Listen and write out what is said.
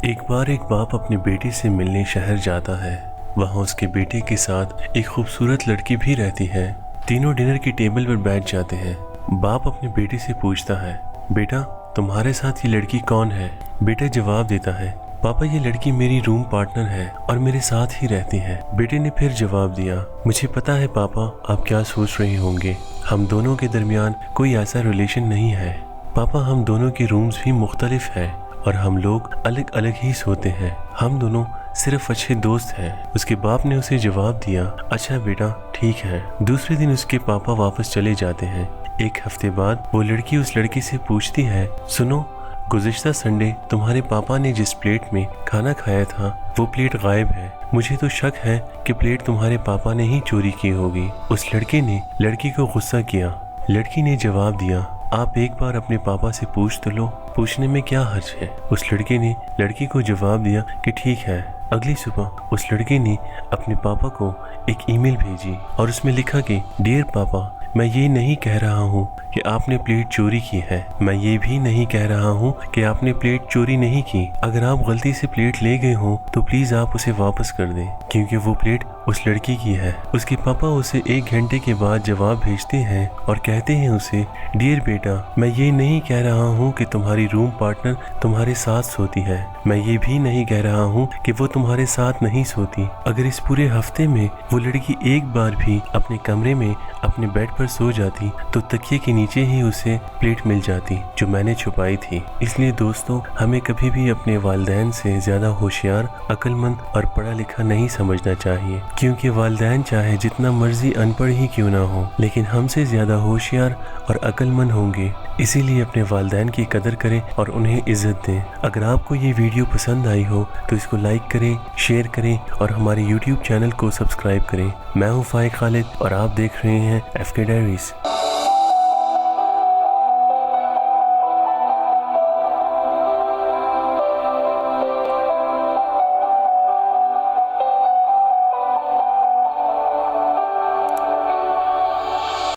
एक बार एक बाप अपनी बेटी से मिलने शहर जाता है। वहाँ उसके बेटे के साथ एक खूबसूरत लड़की भी रहती है। तीनों डिनर की टेबल पर बैठ जाते हैं। बाप अपनी बेटी से पूछता है, बेटा तुम्हारे साथ ये लड़की कौन है? बेटा जवाब देता है, पापा ये लड़की मेरी रूम पार्टनर है और मेरे साथ ही रहती है। बेटे ने फिर जवाब दिया, मुझे पता है पापा आप क्या सोच रहे होंगे, हम दोनों के दरमियान कोई ऐसा रिलेशन नहीं है। पापा हम दोनों की रूम्स भी मुख्तलिफ है और हम लोग अलग अलग ही सोते हैं। हम दोनों सिर्फ अच्छे दोस्त हैं। उसके बाप ने उसे जवाब दिया, अच्छा बेटा ठीक है। दूसरे दिन उसके पापा वापस चले जाते हैं। एक हफ्ते बाद वो लड़की उस लड़की से पूछती है, सुनो गुज़िश्ता संडे तुम्हारे पापा ने जिस प्लेट में खाना खाया था वो प्लेट गायब है। मुझे तो शक है कि प्लेट तुम्हारे पापा ने ही चोरी की होगी। उस लड़के ने लड़की को गुस्सा किया। लड़की ने जवाब दिया, आप एक बार अपने पापा से पूछ तो लो, पूछने में क्या हर्ज है। उस लड़के ने लड़की को जवाब दिया कि ठीक है। अगली सुबह उस लड़के ने अपने पापा को एक ईमेल भेजी और उसमें लिखा कि डियर पापा, मैं ये नहीं कह रहा हूँ कि आपने प्लेट चोरी की है। मैं ये भी नहीं कह रहा हूँ कि आपने प्लेट चोरी नहीं की। अगर आप गलती से प्लेट ले गए हो तो प्लीज आप उसे वापस कर दें, क्योंकि वो प्लेट उस लड़की की है। उसके पापा उसे 1 घंटे के बाद जवाब भेजते हैं और कहते हैं उसे, डियर बेटा, मैं ये नहीं कह रहा हूँ कि तुम्हारी रूम पार्टनर तुम्हारे साथ सोती है। मैं ये भी नहीं कह रहा हूँ कि वो तुम्हारे साथ नहीं सोती। अगर इस पूरे हफ्ते में वो लड़की एक बार भी अपने कमरे में अपने बेड पर सो जाती तो तकिए के नीचे ही उसे प्लेट मिल जाती जो मैंने छुपाई थी। इसलिए दोस्तों, हमें कभी भी अपने वालिदैन से ज्यादा होशियार, अक्लमंद और पढ़ा लिखा नहीं समझना चाहिए, क्योंकि वालिदैन चाहे जितना मर्जी अनपढ़ ही क्यों ना हो, लेकिन हमसे ज्यादा होशियार और अक्लमंद होंगे। इसीलिए अपने वालिदैन की कदर करें और उन्हें इज्जत दें। अगर आपको ये वीडियो पसंद आई हो तो इसको लाइक करें, शेयर करें और हमारे YouTube चैनल को सब्सक्राइब करें। मैं हूँ फाइक खालिद और आप देख रहे हैं FK डायरीज।